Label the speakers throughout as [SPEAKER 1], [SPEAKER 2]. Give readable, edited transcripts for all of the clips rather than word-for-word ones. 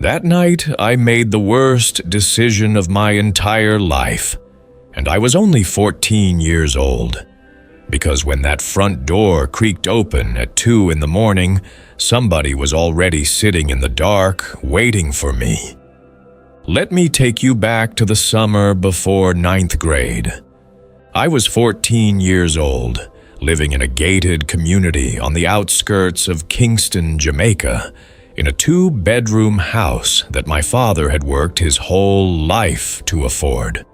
[SPEAKER 1] That night, I made the worst decision of my entire life, and I was only 14 years old. Because when that front door creaked open at 2 in the morning, somebody was already sitting in the dark, waiting for me. Let me take you back to the summer before 9th grade. I was 14 years old, living in a gated community on the outskirts of Kingston, Jamaica, in a 2-bedroom house that my father had worked his whole life to afford.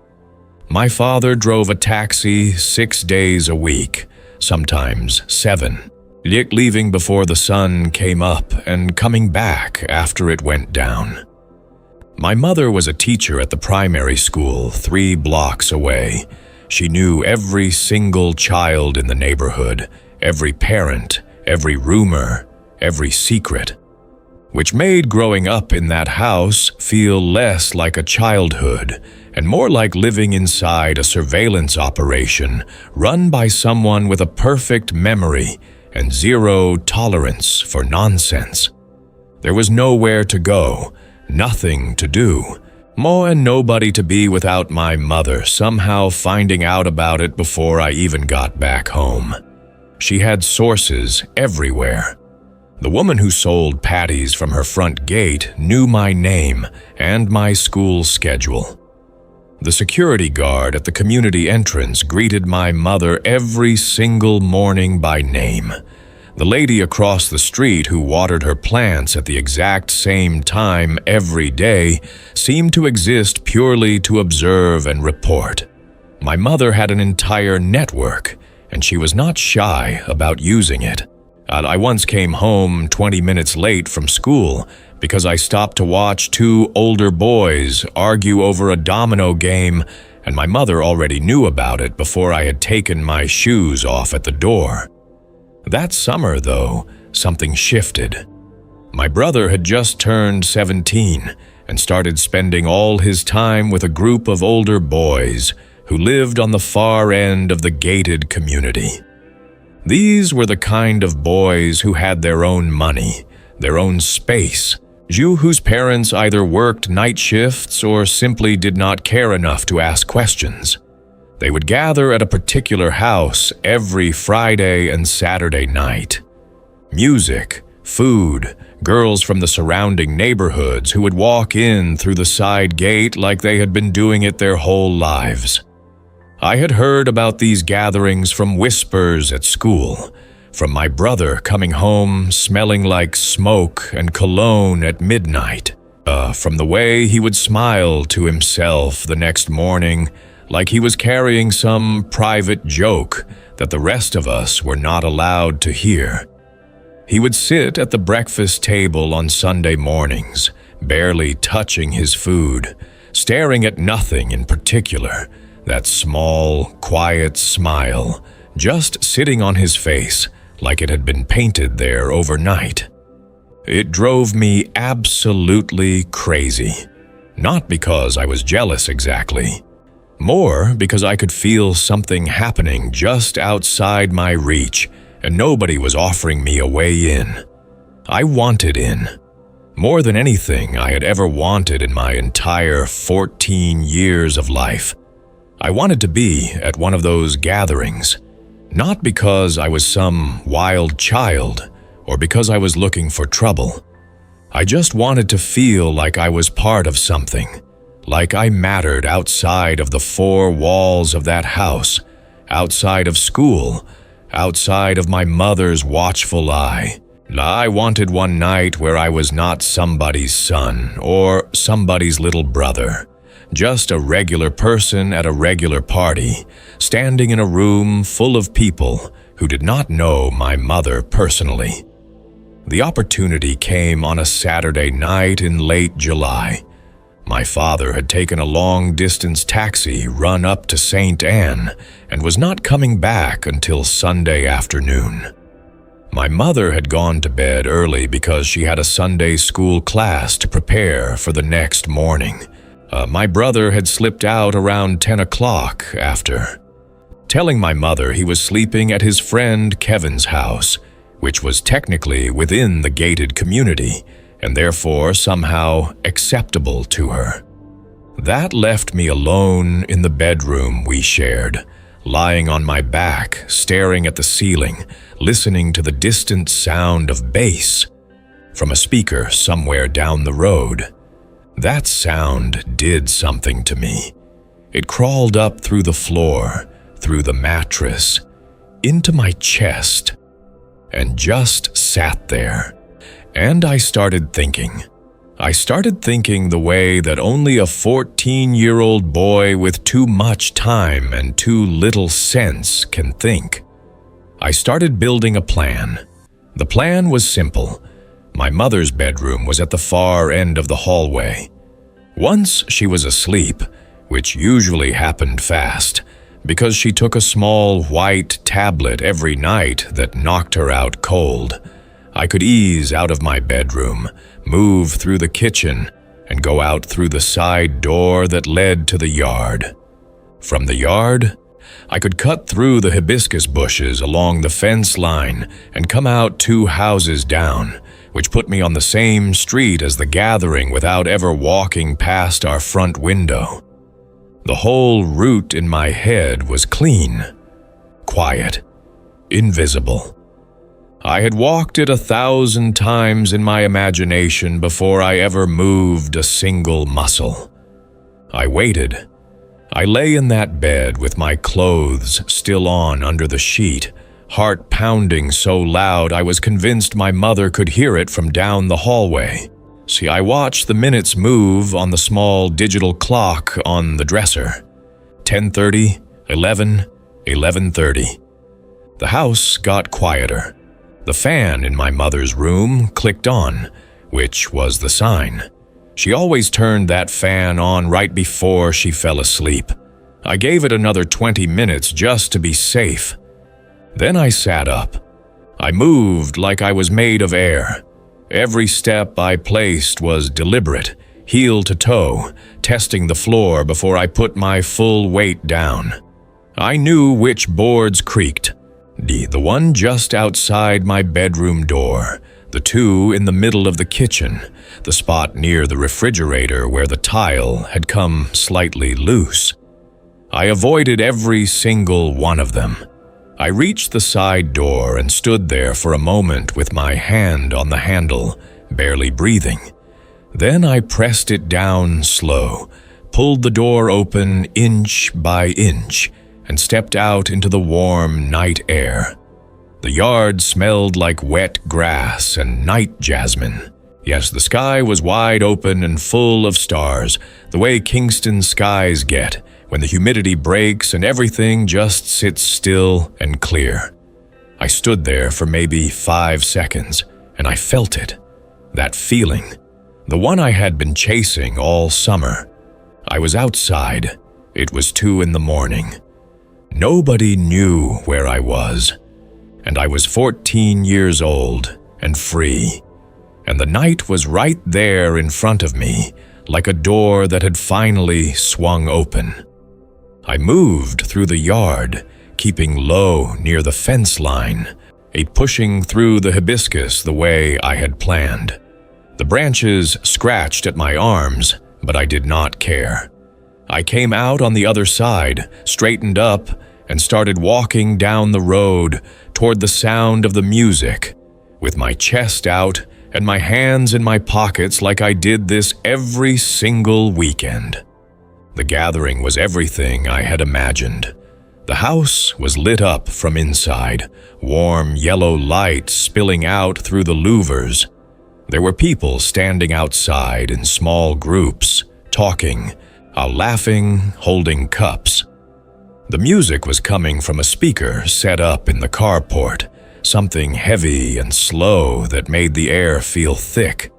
[SPEAKER 1] My father drove a taxi 6 days a week, sometimes 7, leaving before the sun came up and coming back after it went down. My mother was a teacher at the primary school 3 blocks away. She knew every single child in the neighborhood, every parent, every rumor, every secret, which made growing up in that house feel less like a childhood and more like living inside a surveillance operation run by someone with a perfect memory and zero tolerance for nonsense. There was nowhere to go, nothing to do, and nobody to be without my mother somehow finding out about it before I even got back home. She had sources everywhere. The woman who sold patties from her front gate knew my name and my school schedule. The security guard at the community entrance greeted my mother every single morning by name. The lady across the street who watered her plants at the exact same time every day seemed to exist purely to observe and report. My mother had an entire network, and she was not shy about using it. I once came home 20 minutes late from school because I stopped to watch 2 older boys argue over a domino game, and my mother already knew about it before I had taken my shoes off at the door. That summer, though, something shifted. My brother had just turned 17 and started spending all his time with a group of older boys who lived on the far end of the gated community. These were the kind of boys who had their own money, their own space, whose parents either worked night shifts or simply did not care enough to ask questions. They would gather at a particular house every Friday and Saturday night. Music, food, girls from the surrounding neighborhoods who would walk in through the side gate like they had been doing it their whole lives. I had heard about these gatherings from whispers at school, from my brother coming home smelling like smoke and cologne at midnight, from the way he would smile to himself the next morning like he was carrying some private joke that the rest of us were not allowed to hear. He would sit at the breakfast table on Sunday mornings, barely touching his food, staring at nothing in particular, that small, quiet smile just sitting on his face like it had been painted there overnight. It drove me absolutely crazy, not because I was jealous exactly, more because I could feel something happening just outside my reach and nobody was offering me a way in. I wanted in, more than anything I had ever wanted in my entire 14 years of life. I wanted to be at one of those gatherings, not because I was some wild child or because I was looking for trouble. I just wanted to feel like I was part of something, like I mattered outside of the 4 walls of that house, outside of school, outside of my mother's watchful eye. I wanted one night where I was not somebody's son or somebody's little brother. Just a regular person at a regular party, standing in a room full of people who did not know my mother personally. The opportunity came on a Saturday night in late July. My father had taken a long-distance taxi run up to St. Anne and was not coming back until Sunday afternoon. My mother had gone to bed early because she had a Sunday school class to prepare for the next morning. My brother had slipped out around 10 o'clock after, telling my mother he was sleeping at his friend Kevin's house, which was technically within the gated community, and therefore somehow acceptable to her. That left me alone in the bedroom we shared, lying on my back, staring at the ceiling, listening to the distant sound of bass from a speaker somewhere down the road. That sound did something to me. It crawled up through the floor, through the mattress, into my chest, and just sat there. And I started thinking. I started thinking the way that only a 14-year-old boy with too much time and too little sense can think. I started building a plan. The plan was simple. My mother's bedroom was at the far end of the hallway. Once she was asleep, which usually happened fast, because she took a small white tablet every night that knocked her out cold, I could ease out of my bedroom, move through the kitchen, and go out through the side door that led to the yard. From the yard, I could cut through the hibiscus bushes along the fence line and come out 2 houses down, which put me on the same street as the gathering without ever walking past our front window. The whole route in my head was clean, quiet, invisible. I had walked it 1,000 times in my imagination before I ever moved a single muscle. I waited. I lay in that bed with my clothes still on under the sheet, heart pounding so loud I was convinced my mother could hear it from down the hallway. See, I watched the minutes move on the small digital clock on the dresser. 10:30, 11, 11:30. The house got quieter. The fan in my mother's room clicked on, which was the sign. She always turned that fan on right before she fell asleep. I gave it another 20 minutes just to be safe. Then I sat up. I moved like I was made of air. Every step I placed was deliberate, heel to toe, testing the floor before I put my full weight down. I knew which boards creaked. The one just outside my bedroom door, the 2 in the middle of the kitchen, the spot near the refrigerator where the tile had come slightly loose. I avoided every single one of them. I reached the side door and stood there for a moment with my hand on the handle, barely breathing. Then I pressed it down slow, pulled the door open inch by inch, and stepped out into the warm night air. The yard smelled like wet grass and night jasmine. Yes, the sky was wide open and full of stars, the way Kingston skies get, when the humidity breaks and everything just sits still and clear. I stood there for maybe 5 seconds, and I felt it. That feeling, the one I had been chasing all summer. I was outside. It was 2 in the morning. Nobody knew where I was, and I was 14 years old and free, and the night was right there in front of me, like a door that had finally swung open. I moved through the yard, keeping low near the fence line, pushing through the hibiscus the way I had planned. The branches scratched at my arms, but I did not care. I came out on the other side, straightened up, and started walking down the road toward the sound of the music, with my chest out and my hands in my pockets like I did this every single weekend. The gathering was everything I had imagined. The house was lit up from inside, warm yellow light spilling out through the louvers. There were people standing outside in small groups, talking, laughing, holding cups. The music was coming from a speaker set up in the carport, something heavy and slow that made the air feel thick.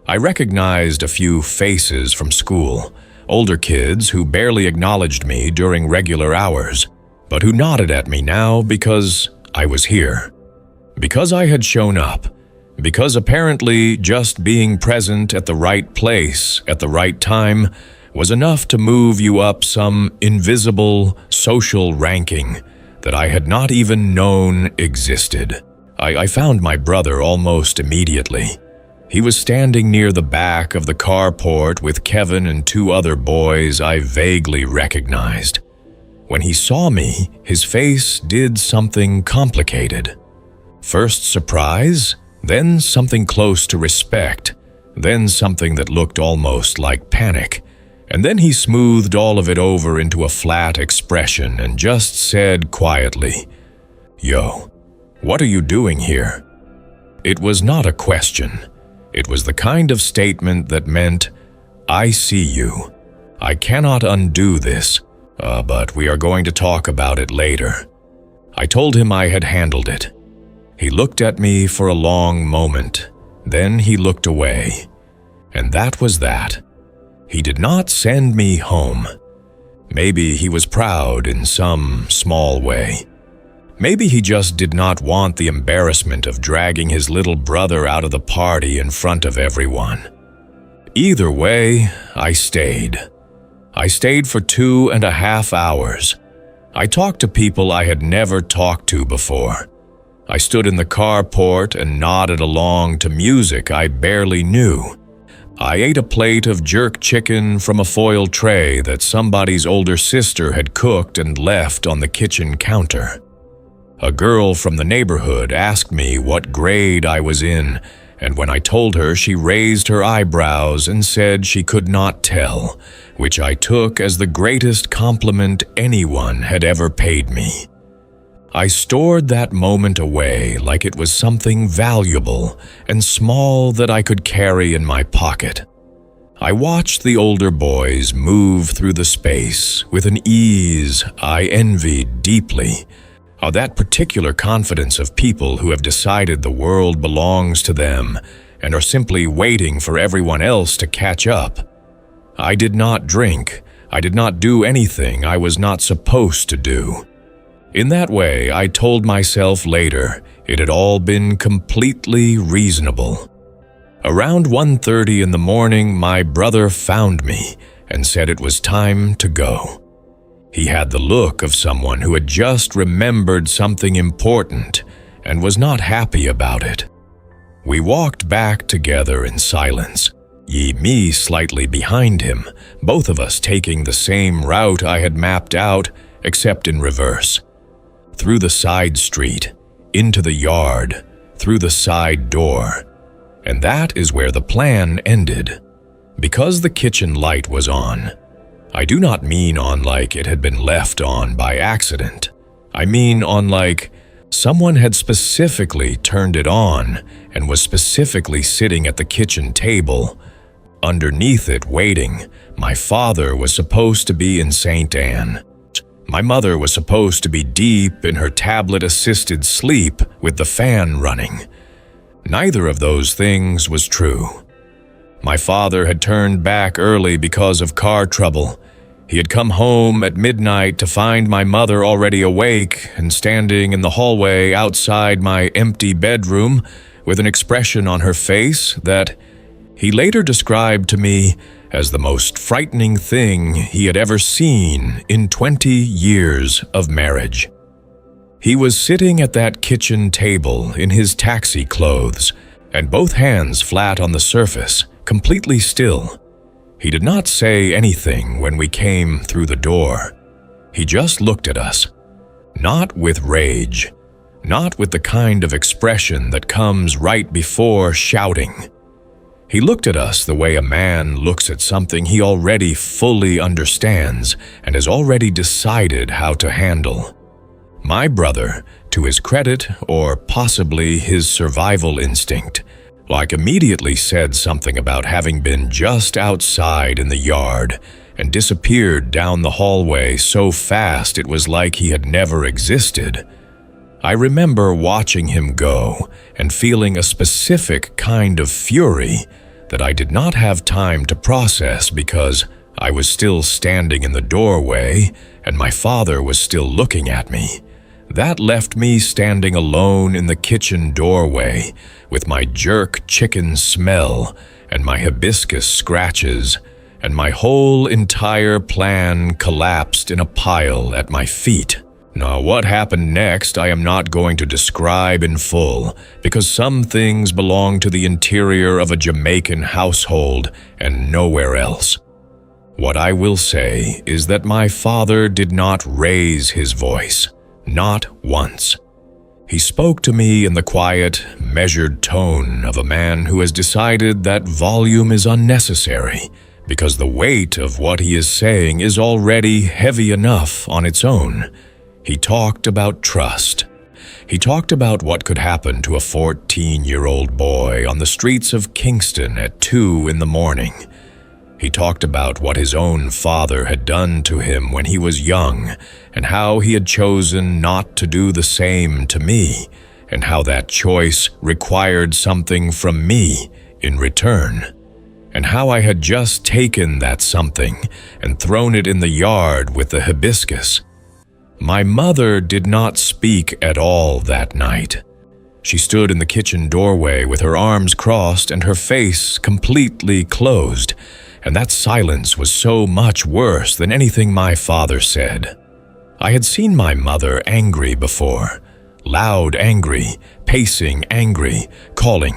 [SPEAKER 1] I recognized a few faces from school, older kids who barely acknowledged me during regular hours, but who nodded at me now because I was here. Because I had shown up. Because apparently just being present at the right place at the right time was enough to move you up some invisible social ranking that I had not even known existed. I found my brother almost immediately. He was standing near the back of the carport with Kevin and two other boys I vaguely recognized. When he saw me, his face did something complicated. First surprise, then something close to respect, then something that looked almost like panic, and then he smoothed all of it over into a flat expression and just said quietly, "Yo, what are you doing here?" It was not a question. It was the kind of statement that meant, "I see you. I cannot undo this, but we are going to talk about it later." I told him I had handled it. He looked at me for a long moment, then he looked away. And that was that. He did not send me home. Maybe he was proud in some small way. Maybe he just did not want the embarrassment of dragging his little brother out of the party in front of everyone. Either way, I stayed. I stayed for 2.5 hours. I talked to people I had never talked to before. I stood in the carport and nodded along to music I barely knew. I ate a plate of jerk chicken from a foil tray that somebody's older sister had cooked and left on the kitchen counter. A girl from the neighborhood asked me what grade I was in, and when I told her, she raised her eyebrows and said she could not tell, which I took as the greatest compliment anyone had ever paid me. I stored that moment away like it was something valuable and small that I could carry in my pocket. I watched the older boys move through the space with an ease I envied deeply. How that particular confidence of people who have decided the world belongs to them and are simply waiting for everyone else to catch up. I did not drink. I did not do anything I was not supposed to do. In that way, I told myself later it had all been completely reasonable. Around 1:30 in the morning, my brother found me and said it was time to go. He had the look of someone who had just remembered something important and was not happy about it. We walked back together in silence, me slightly behind him, both of us taking the same route I had mapped out, except in reverse. Through the side street, into the yard, through the side door. And that is where the plan ended. Because the kitchen light was on, I do not mean on like it had been left on by accident. I mean on like someone had specifically turned it on and was specifically sitting at the kitchen table. Underneath it, waiting, my father was supposed to be in St. Anne. My mother was supposed to be deep in her tablet-assisted sleep with the fan running. Neither of those things was true. My father had turned back early because of car trouble. He had come home at midnight to find my mother already awake and standing in the hallway outside my empty bedroom with an expression on her face that he later described to me as the most frightening thing he had ever seen in 20 years of marriage. He was sitting at that kitchen table in his taxi clothes and both hands flat on the surface, completely still. He did not say anything when we came through the door. He just looked at us, not with rage, not with the kind of expression that comes right before shouting. He looked at us the way a man looks at something he already fully understands and has already decided how to handle. My brother, to his credit, or possibly his survival instinct, immediately said something about having been just outside in the yard and disappeared down the hallway so fast it was like he had never existed. I remember watching him go and feeling a specific kind of fury that I did not have time to process because I was still standing in the doorway and my father was still looking at me. That left me standing alone in the kitchen doorway with my jerk chicken smell and my hibiscus scratches, and my whole entire plan collapsed in a pile at my feet. Now, what happened next I am not going to describe in full, because some things belong to the interior of a Jamaican household and nowhere else. What I will say is that my father did not raise his voice, not once. He spoke to me in the quiet, measured tone of a man who has decided that volume is unnecessary because the weight of what he is saying is already heavy enough on its own. He talked about trust. He talked about what could happen to a 14-year-old boy on the streets of Kingston at 2 in the morning. He talked about what his own father had done to him when he was young, and how he had chosen not to do the same to me, and how that choice required something from me in return, and how I had just taken that something and thrown it in the yard with the hibiscus. My mother did not speak at all that night. She stood in the kitchen doorway with her arms crossed and her face completely closed, and that silence was so much worse than anything my father said. I had seen my mother angry before, loud angry, pacing angry, calling,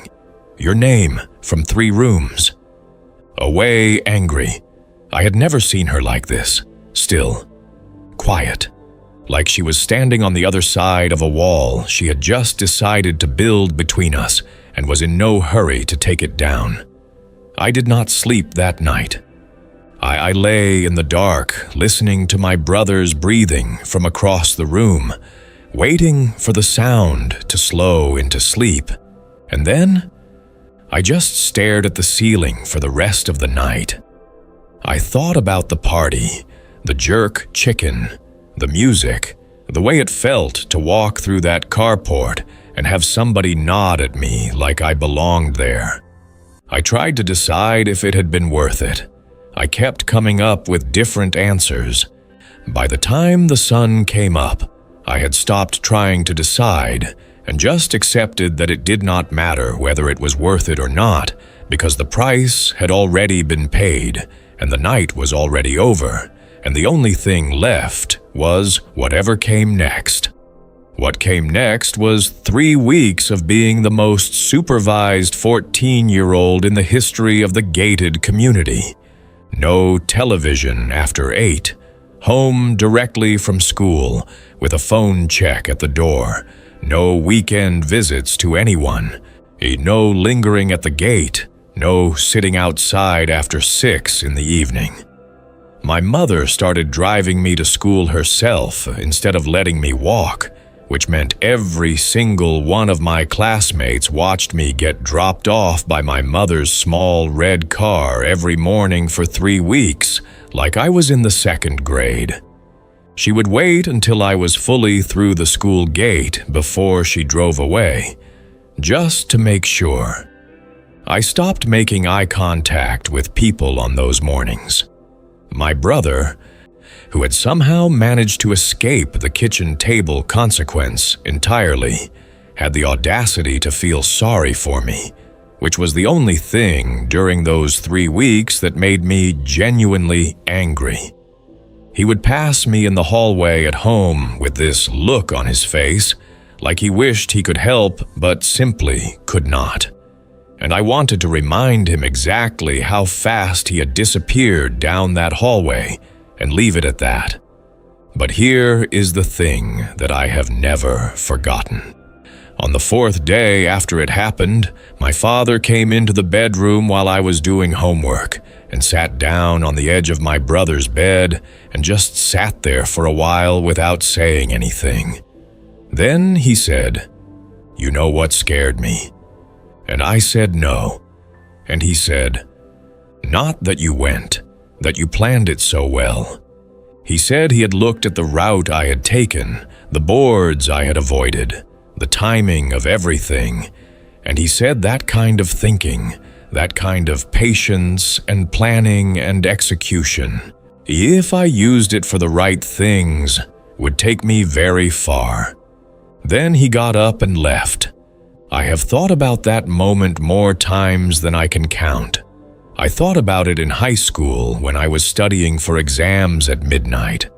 [SPEAKER 1] "Your name," from 3 rooms. Away angry. I had never seen her like this, still, quiet, like she was standing on the other side of a wall she had just decided to build between us and was in no hurry to take it down. I did not sleep that night. I lay in the dark, listening to my brother's breathing from across the room, waiting for the sound to slow into sleep. And then, I just stared at the ceiling for the rest of the night. I thought about the party, the jerk chicken, the music, the way it felt to walk through that carport and have somebody nod at me like I belonged there. I tried to decide if it had been worth it. I kept coming up with different answers. By the time the sun came up, I had stopped trying to decide and just accepted that it did not matter whether it was worth it or not, because the price had already been paid and the night was already over, and the only thing left was whatever came next. What came next was 3 weeks of being the most supervised 14-year-old in the history of the gated community. No television after 8, home directly from school with a phone check at the door, no weekend visits to anyone, no lingering at the gate, no sitting outside after 6 in the evening. My mother started driving me to school herself instead of letting me walk, which meant every single one of my classmates watched me get dropped off by my mother's small red car every morning for 3 weeks, like I was in the 2nd grade. She would wait until I was fully through the school gate before she drove away, just to make sure. I stopped making eye contact with people on those mornings. My brother, who had somehow managed to escape the kitchen table consequence entirely, had the audacity to feel sorry for me, which was the only thing during those 3 weeks that made me genuinely angry. He would pass me in the hallway at home with this look on his face, like he wished he could help but simply could not. And I wanted to remind him exactly how fast he had disappeared down that hallway and leave it at that. But here is the thing that I have never forgotten. On the 4th day after it happened, my father came into the bedroom while I was doing homework and sat down on the edge of my brother's bed and just sat there for a while without saying anything. Then he said, "You know what scared me?" And I said no. And he said, "Not that you went, that you planned it so well." He said he had looked at the route I had taken, the boards I had avoided, the timing of everything, and he said that kind of thinking, that kind of patience and planning and execution, if I used it for the right things, would take me very far. Then he got up and left. I have thought about that moment more times than I can count. I thought about it in high school when I was studying for exams at midnight.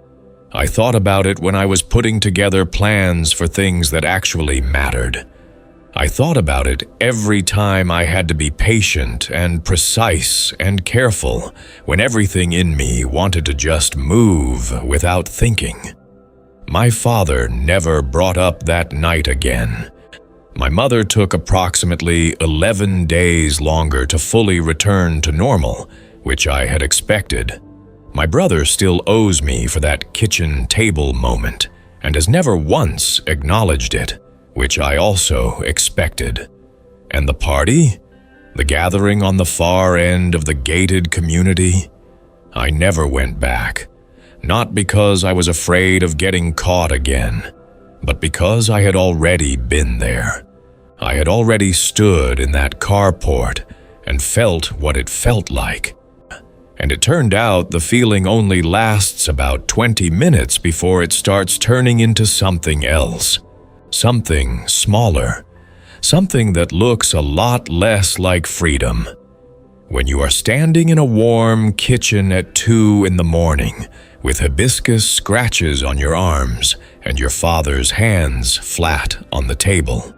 [SPEAKER 1] I thought about it when I was putting together plans for things that actually mattered. I thought about it every time I had to be patient and precise and careful when everything in me wanted to just move without thinking. My father never brought up that night again. My mother took approximately 11 days longer to fully return to normal, which I had expected. My brother still owes me for that kitchen table moment and has never once acknowledged it, which I also expected. And the party? The gathering on the far end of the gated community? I never went back. Not because I was afraid of getting caught again, but because I had already been there. I had already stood in that carport and felt what it felt like. And it turned out the feeling only lasts about 20 minutes before it starts turning into something else. Something smaller. Something that looks a lot less like freedom. When you are standing in a warm kitchen at 2 in the morning, with hibiscus scratches on your arms and your father's hands flat on the table.